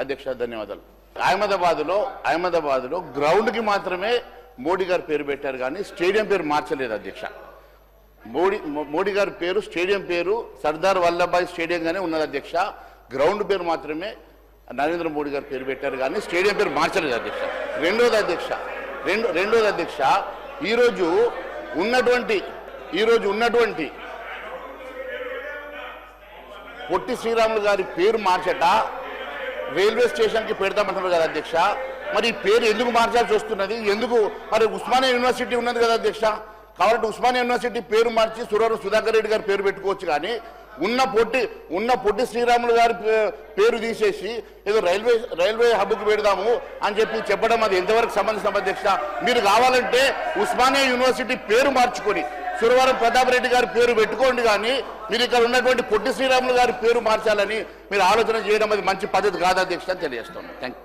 అధ్యక్ష ధన్యవాదాలు. అహ్మదాబాద్లో గ్రౌండ్కి మాత్రమే మోడీ గారి పేరు పెట్టారు కానీ స్టేడియం పేరు మార్చలేదు అధ్యక్ష. మోడీ గారి పేరు స్టేడియం పేరు సర్దార్ వల్లభాయ్ స్టేడియంగానే ఉన్నది అధ్యక్ష. గ్రౌండ్ పేరు మాత్రమే నరేంద్ర మోడీ గారి పేరు పెట్టారు కానీ స్టేడియం పేరు మార్చలేదు అధ్యక్ష. రెండోది అధ్యక్ష ఈరోజు ఉన్నటువంటి పొట్టి శ్రీరాములు గారి పేరు మార్చట రైల్వే స్టేషన్కి పెడతామంటున్నారు కదా అధ్యక్ష. మరి ఈ పేరు ఎందుకు మార్చాల్సి వస్తున్నది? ఎందుకు? మరి ఉస్మానియా యూనివర్సిటీ ఉన్నది కదా అధ్యక్ష. కాబట్టి ఉస్మానియా యూనివర్సిటీ పేరు మార్చి సురవరం సుధాకర్ రెడ్డి గారి పేరు పెట్టుకోవచ్చు కానీ ఉన్న పొట్టి శ్రీరాములు గారి పేరు తీసేసి ఏదో రైల్వే హబ్కు పెడదాము అని చెప్పడం అది ఎంతవరకు సంబంధించిన అధ్యక్ష? మీరు కావాలంటే ఉస్మానియా యూనివర్సిటీ పేరు మార్చుకొని సురవరం ప్రతాప్ రెడ్డి గారి పేరు పెట్టుకోండి కానీ మీరు ఇక్కడ ఉన్నటువంటి పొట్టి శ్రీరాములు గారి పేరు మార్చాలని మీరు ఆలోచన చేయడం అది మంచి పద్ధతి కాదు అధ్యక్ష అని తెలియజేస్తున్నాను. Thank you.